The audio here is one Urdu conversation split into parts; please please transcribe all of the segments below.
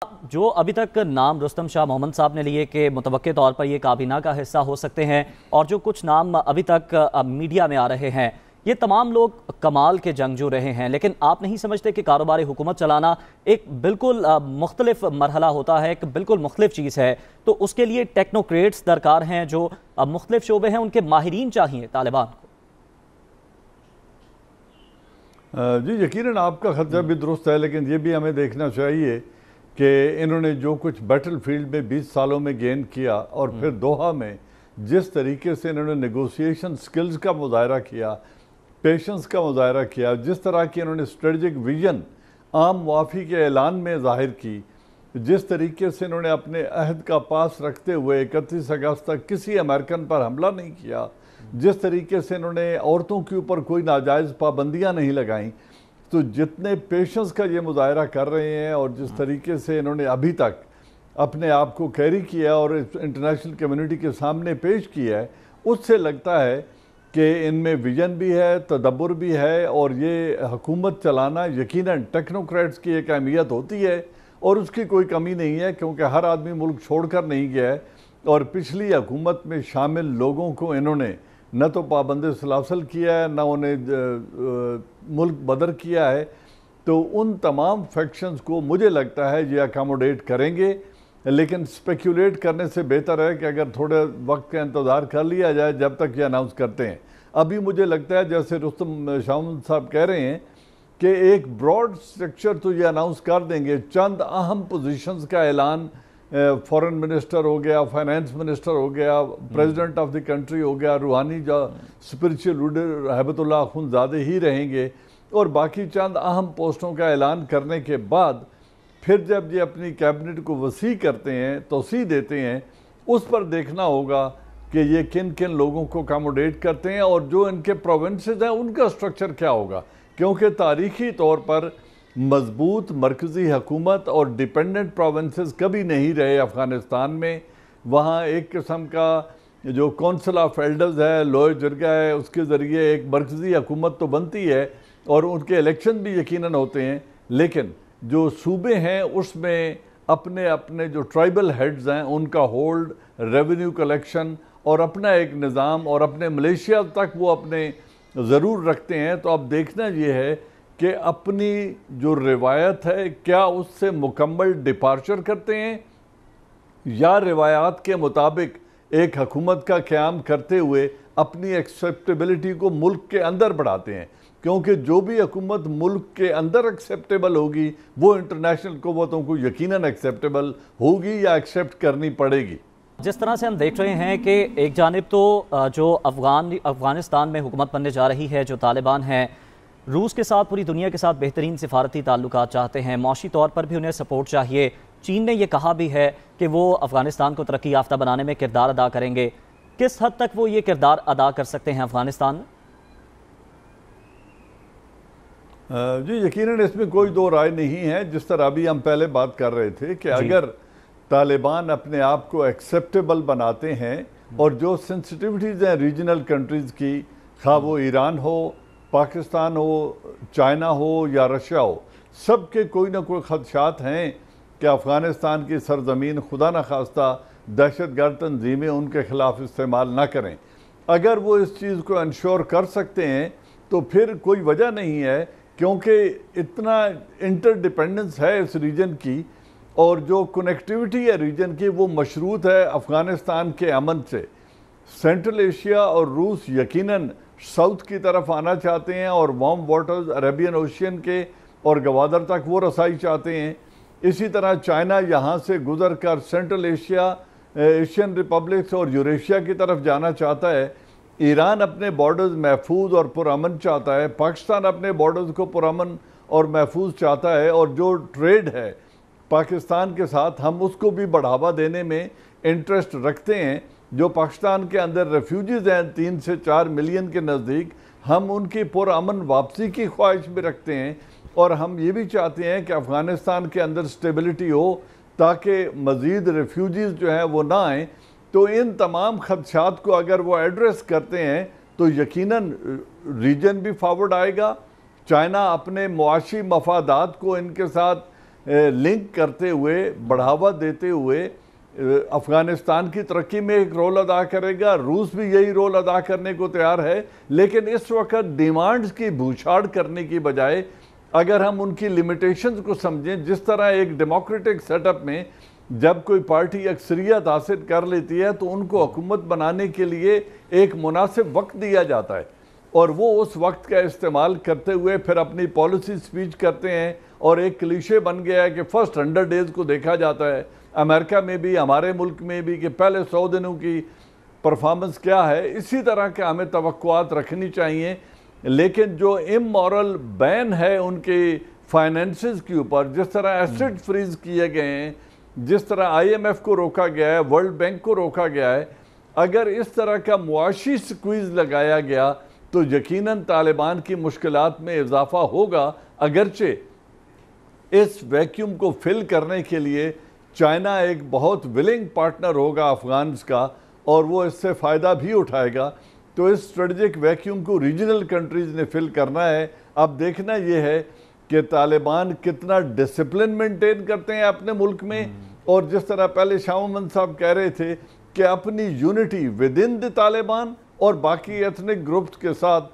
جو ابھی تک نام رستم شاہ محمد صاحب نے لیے کہ متوقع طور پر یہ کابینہ کا حصہ ہو سکتے ہیں، اور جو کچھ نام ابھی تک میڈیا میں آ رہے ہیں، یہ تمام لوگ کمال کے جنگجو رہے ہیں، لیکن آپ نہیں سمجھتے کہ کاروباری حکومت چلانا ایک بالکل مختلف مرحلہ ہوتا ہے، ایک بالکل مختلف چیز ہے؟ تو اس کے لیے ٹیکنوکریٹس درکار ہیں، جو مختلف شعبے ہیں ان کے ماہرین چاہیے طالبان کو۔ جی یقیناً آپ کا خدشہ بھی درست ہے، لیکن یہ بھی ہمیں دیکھنا چاہیے کہ انہوں نے جو کچھ بیٹل فیلڈ میں 20 سالوں میں گین کیا، اور پھر دوحہ میں جس طریقے سے انہوں نے نیگوسیشن سکلز کا مظاہرہ کیا، پیشنس کا مظاہرہ کیا، جس طرح کی انہوں نے اسٹریٹجک ویژن عام معافی کے اعلان میں ظاہر کی، جس طریقے سے انہوں نے اپنے عہد کا پاس رکھتے ہوئے 31 اگست تک کسی امریکن پر حملہ نہیں کیا، جس طریقے سے انہوں نے عورتوں کے اوپر کوئی ناجائز پابندیاں نہیں لگائیں، تو جتنے پیشنس کا یہ مظاہرہ کر رہے ہیں اور جس طریقے سے انہوں نے ابھی تک اپنے آپ کو کیری کیا اور انٹرنیشنل کمیونٹی کے سامنے پیش کیا ہے، اس سے لگتا ہے کہ ان میں ویژن بھی ہے، تدبر بھی ہے، اور یہ حکومت چلانا یقیناً ٹیکنوکریٹس کی ایک اہمیت ہوتی ہے، اور اس کی کوئی کمی نہیں ہے، کیونکہ ہر آدمی ملک چھوڑ کر نہیں گیا ہے، اور پچھلی حکومت میں شامل لوگوں کو انہوں نے نہ تو پابند سلاسل کیا ہے، نہ انہیں ملک بدر کیا ہے، تو ان تمام فیکشنز کو مجھے لگتا ہے یہ اکاموڈیٹ کریں گے، لیکن سپیکولیٹ کرنے سے بہتر ہے کہ اگر تھوڑے وقت کا انتظار کر لیا جائے جب تک یہ اناؤنس کرتے ہیں۔ ابھی مجھے لگتا ہے جیسے رستم شاہ محمد صاحب کہہ رہے ہیں کہ ایک براڈ سٹرکچر تو یہ اناؤنس کر دیں گے، چند اہم پوزیشنز کا اعلان، فورن منسٹر ہو گیا، فائنانس منسٹر ہو گیا، پریزیڈنٹ آف دی کنٹری ہو گیا، روحانی جو اسپرچل لیڈر ہیبت اللہ اخونزادہ ہی رہیں گے، اور باقی چند اہم پوسٹوں کا اعلان کرنے کے بعد پھر جب یہ اپنی کیبنٹ کو وسیع کرتے ہیں، توسیع دیتے ہیں، اس پر دیکھنا ہوگا کہ یہ کن کن لوگوں کو اکاموڈیٹ کرتے ہیں، اور جو ان کے پروونسز ہیں ان کا سٹرکچر کیا ہوگا، کیونکہ تاریخی طور پر مضبوط مرکزی حکومت اور ڈیپینڈنٹ پروونسز کبھی نہیں رہے افغانستان میں۔ وہاں ایک قسم کا جو کونسل آف ایلڈرز ہے، لوئے جرگہ ہے، اس کے ذریعے ایک مرکزی حکومت تو بنتی ہے اور ان کے الیکشن بھی یقیناً ہوتے ہیں، لیکن جو صوبے ہیں اس میں اپنے اپنے جو ٹرائبل ہیڈز ہیں ان کا ہولڈ، ریونیو کلیکشن اور اپنا ایک نظام، اور اپنے ملیشیا تک وہ اپنے ضرور رکھتے ہیں۔ تو اب دیکھنا یہ ہے کہ اپنی جو روایت ہے کیا اس سے مکمل ڈپارچر کرتے ہیں، یا روایات کے مطابق ایک حکومت کا قیام کرتے ہوئے اپنی ایکسیپٹیبلٹی کو ملک کے اندر بڑھاتے ہیں، کیونکہ جو بھی حکومت ملک کے اندر ایکسیپٹیبل ہوگی وہ انٹرنیشنل قوتوں کو یقیناً ایکسیپٹیبل ہوگی یا ایکسیپٹ کرنی پڑے گی۔ جس طرح سے ہم دیکھ رہے ہیں کہ ایک جانب تو جو افغانستان میں حکومت بننے جا رہی ہے، جو طالبان ہیں، روس کے ساتھ، پوری دنیا کے ساتھ بہترین سفارتی تعلقات چاہتے ہیں، معاشی طور پر بھی انہیں سپورٹ چاہیے۔ چین نے یہ کہا بھی ہے کہ وہ افغانستان کو ترقی یافتہ بنانے میں کردار ادا کریں گے۔ کس حد تک وہ یہ کردار ادا کر سکتے ہیں افغانستان میں؟ جی یقیناً اس میں کوئی دو رائے نہیں ہے، جس طرح ابھی ہم پہلے بات کر رہے تھے کہ اگر طالبان اپنے آپ کو ایکسیپٹیبل بناتے ہیں، اور جو سینسٹیوٹیز ہیں ریجنل کنٹریز کی، خواہ وہ ایران ہو، پاکستان ہو، چائنا ہو یا رشیا ہو، سب کے کوئی نہ کوئی خدشات ہیں کہ افغانستان کی سرزمین خدا نخواستہ دہشت گرد تنظیمیں ان کے خلاف استعمال نہ کریں۔ اگر وہ اس چیز کو انشور کر سکتے ہیں تو پھر کوئی وجہ نہیں ہے، کیونکہ اتنا انٹر ڈیپینڈنس ہے اس ریجن کی، اور جو کنیکٹیوٹی ہے ریجن کی وہ مشروط ہے افغانستان کے امن سے۔ سینٹرل ایشیا اور روس یقیناً ساؤتھ کی طرف آنا چاہتے ہیں، اور وارم واٹرز عربین اوشین کے اور گوادر تک وہ رسائی چاہتے ہیں۔ اسی طرح چائنا یہاں سے گزر کر سینٹرل ایشیا، ایشین ریپبلکس اور یوریشیا کی طرف جانا چاہتا ہے۔ ایران اپنے بارڈرز محفوظ اور پرامن چاہتا ہے، پاکستان اپنے بارڈرز کو پرامن اور محفوظ چاہتا ہے، اور جو ٹریڈ ہے پاکستان کے ساتھ ہم اس کو بھی بڑھاوا دینے میں انٹرسٹ رکھتے ہیں۔ جو پاکستان کے اندر ریفیوجیز ہیں 3 سے 4 ملین کے نزدیک، ہم ان کی پرامن واپسی کی خواہش بھی رکھتے ہیں، اور ہم یہ بھی چاہتے ہیں کہ افغانستان کے اندر سٹیبلٹی ہو تاکہ مزید ریفیوجیز جو ہیں وہ نہ آئیں۔ تو ان تمام خدشات کو اگر وہ ایڈریس کرتے ہیں تو یقیناً ریجن بھی فارورڈ آئے گا۔ چائنا اپنے معاشی مفادات کو ان کے ساتھ لنک کرتے ہوئے بڑھاوا دیتے ہوئے افغانستان کی ترقی میں ایک رول ادا کرے گا. روس بھی یہی رول ادا کرنے کو تیار ہے, لیکن اس وقت ڈیمانڈز کی بھوچھاڑ کرنے کی بجائے اگر ہم ان کی لیمیٹیشنز کو سمجھیں, جس طرح ایک ڈیموکریٹک سیٹ اپ میں جب کوئی پارٹی اکثریت حاصل کر لیتی ہے تو ان کو حکومت بنانے کے لیے ایک مناسب وقت دیا جاتا ہے, اور وہ اس وقت کا استعمال کرتے ہوئے پھر اپنی پالیسی سپیچ کرتے ہیں. اور ایک کلیشے بن گیا ہے کہ فرسٹ 100 ڈیز کو دیکھا جاتا ہے امریکہ میں بھی, ہمارے ملک میں بھی, کہ پہلے 100 دنوں کی پرفارمنس کیا ہے. اسی طرح کے ہمیں توقعات رکھنی چاہیے, لیکن جو امورل بین ہے ان کے فائنینسز کے اوپر, جس طرح ایسٹ فریز کیے گئے ہیں, جس طرح IMF کو روکا گیا ہے, ورلڈ بینک کو روکا گیا ہے, اگر اس طرح کا معاشی سکویز لگایا گیا تو یقیناً طالبان کی مشکلات میں اضافہ ہوگا. اگرچہ اس ویکیوم کو فل کرنے کے لیے چائنا ایک بہت ولنگ پارٹنر ہوگا افغانز کا, اور وہ اس سے فائدہ بھی اٹھائے گا. تو اس اسٹریٹجک ویکیوم کو ریجنل کنٹریز نے فل کرنا ہے. اب دیکھنا یہ ہے کہ طالبان کتنا ڈسپلن مینٹین کرتے ہیں اپنے ملک میں, اور جس طرح پہلے شاہ محمد صاحب کہہ رہے تھے کہ اپنی یونٹی ود ان دی طالبان اور باقی ایتھنک گروپس کے ساتھ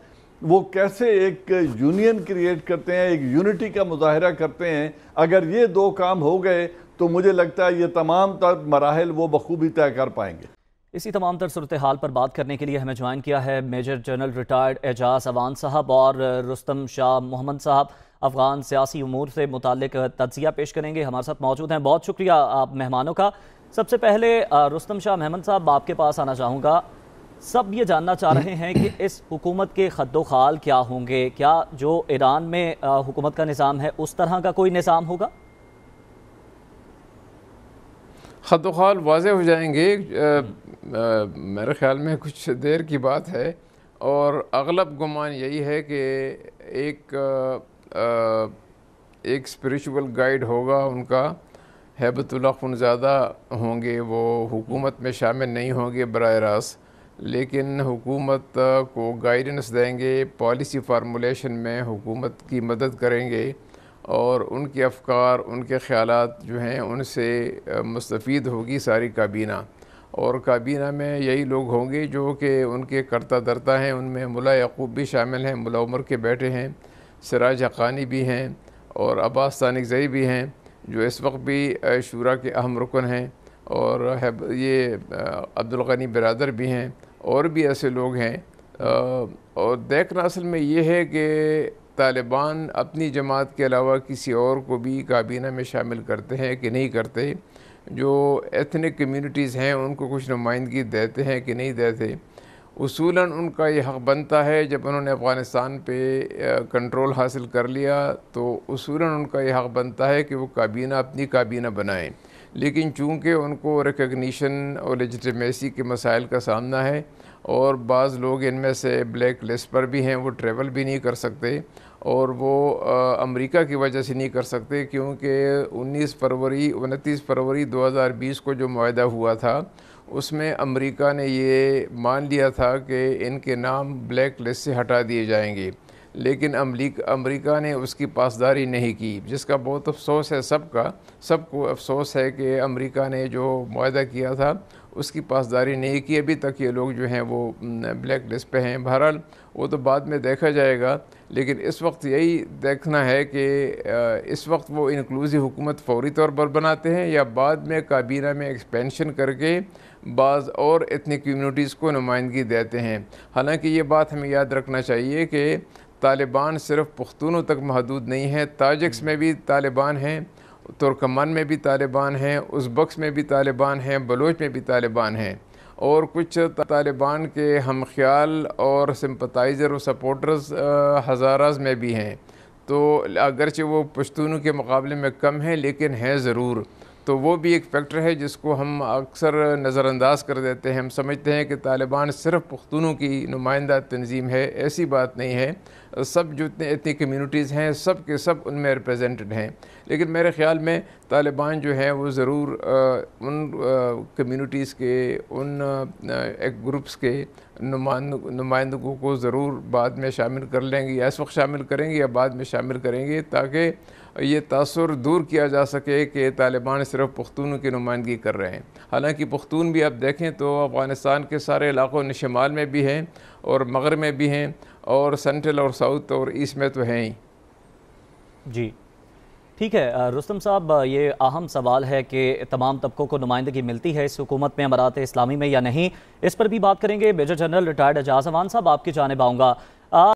وہ کیسے ایک یونین کریٹ کرتے ہیں, ایک یونٹی کا مظاہرہ کرتے ہیں. اگر یہ دو کام ہو گئے تو مجھے لگتا ہے یہ تمام تر مراحل وہ بخوبی طے کر پائیں گے. اسی تمام تر صورتحال پر بات کرنے کے لیے ہمیں جوائن کیا ہے میجر جنرل ریٹائرڈ اعجاز اوان صاحب, اور رستم شاہ محمد صاحب افغان سیاسی امور سے متعلق تجزیہ پیش کریں گے, ہمارے ساتھ موجود ہیں. بہت شکریہ آپ مہمانوں کا. سب سے پہلے رستم شاہ محمد صاحب آپ کے پاس آنا چاہوں گا. سب یہ جاننا چاہ رہے ہیں کہ اس حکومت کے خد و خال کیا ہوں گے, کیا جو ایران میں حکومت کا نظام ہے اس طرح کا کوئی نظام ہوگا؟ خد و خال واضح ہو جائیں گے میرے خیال میں کچھ دیر کی بات ہے, اور اغلب گمان یہی ہے کہ ایک اسپریچول گائیڈ ہوگا ان کا, ہیبت اللہ خنزادہ ہوں گے, وہ حکومت میں شامل نہیں ہوں گے براہ راست, لیکن حکومت کو گائیڈنس دیں گے, پالیسی فارمولیشن میں حکومت کی مدد کریں گے, اور ان کے افکار, ان کے خیالات جو ہیں ان سے مستفید ہوگی ساری کابینہ. اور کابینہ میں یہی لوگ ہوں گے جو کہ ان کے کرتا درتا ہیں. ان میں ملا یعقوب بھی شامل ہیں, ملا عمر کے بیٹے ہیں, سراج حقانی بھی ہیں, اور عباس تانکزئی بھی ہیں جو اس وقت بھی شورا کے اہم رکن ہیں, اور یہ عبدالغنی برادر بھی ہیں, اور بھی ایسے لوگ ہیں. اور دیکھنا اصل میں یہ ہے کہ طالبان اپنی جماعت کے علاوہ کسی اور کو بھی کابینہ میں شامل کرتے ہیں کہ نہیں کرتے, جو ایتھنک کمیونٹیز ہیں ان کو کچھ نمائندگی دیتے ہیں کہ نہیں دیتے. اصولاً ان کا یہ حق بنتا ہے, جب انہوں نے افغانستان پہ کنٹرول حاصل کر لیا تو اصولاً ان کا یہ حق بنتا ہے کہ وہ کابینہ اپنی کابینہ بنائیں. لیکن چونکہ ان کو ریکگنیشن اور لیجیٹیمیسی کے مسائل کا سامنا ہے, اور بعض لوگ ان میں سے بلیک لسٹ پر بھی ہیں, وہ ٹریول بھی نہیں کر سکتے, اور وہ امریکہ کی وجہ سے نہیں کر سکتے کیونکہ 29 فروری 2020 کو جو معاہدہ ہوا تھا اس میں امریکہ نے یہ مان لیا تھا کہ ان کے نام بلیک لسٹ سے ہٹا دیے جائیں گے, لیکن امریکہ نے اس کی پاسداری نہیں کی, جس کا بہت افسوس ہے. سب کو افسوس ہے کہ امریکہ نے جو معاہدہ کیا تھا اس کی پاسداری نہیں کی. ابھی تک یہ لوگ جو ہیں وہ بلیک لسٹ پہ ہیں. بہرحال وہ تو بعد میں دیکھا جائے گا, لیکن اس وقت یہی دیکھنا ہے کہ اس وقت وہ انکلوزیو حکومت فوری طور پر بناتے ہیں یا بعد میں کابینہ میں ایکسپینشن کر کے بعض اور ایتھنک کمیونٹیز کو نمائندگی دیتے ہیں. حالانکہ یہ بات ہمیں یاد رکھنا چاہیے کہ طالبان صرف پختونوں تک محدود نہیں ہیں, تاجکس میں بھی طالبان ہیں, ترکمان میں بھی طالبان ہیں, ازبکس میں بھی طالبان ہیں, بلوچ میں بھی طالبان ہیں, اور کچھ طالبان کے ہم خیال اور سمپتائزر و سپورٹرز ہزاراز میں بھی ہیں. تو اگرچہ وہ پشتونوں کے مقابلے میں کم ہیں لیکن ہیں ضرور. تو وہ بھی ایک فیکٹر ہے جس کو ہم اکثر نظر انداز کر دیتے ہیں. ہم سمجھتے ہیں کہ طالبان صرف پختونوں کی نمائندہ تنظیم ہے, ایسی بات نہیں ہے. سب جو اتنی کمیونٹیز ہیں سب کے سب ان میں ریپریزنٹڈ ہیں, لیکن میرے خیال میں طالبان جو ہیں وہ ضرور ان کمیونٹیز کے, ان ایک گروپس کے نمائندگوں کو ضرور بعد میں شامل کر لیں گے, یا اس وقت شامل کریں گے یا بعد میں شامل کریں گے, تاکہ یہ تاثر دور کیا جا سکے کہ طالبان صرف پختونوں کی نمائندگی کر رہے ہیں. حالانکہ پختون بھی آپ دیکھیں تو افغانستان کے سارے علاقوں میں شمال میں بھی ہیں اور مغرب میں بھی ہیں اور سینٹرل اور ساؤتھ اور ایسٹ میں تو ہیں ہی. جی ٹھیک ہے رستم صاحب، یہ اہم سوال ہے کہ تمام طبقوں کو نمائندگی ملتی ہے اس حکومت میں امارات اسلامی میں یا نہیں، اس پر بھی بات کریں گے. میجر جنرل ریٹائرڈ اعجاز امان صاحب، آپ کی جانب آؤں گا.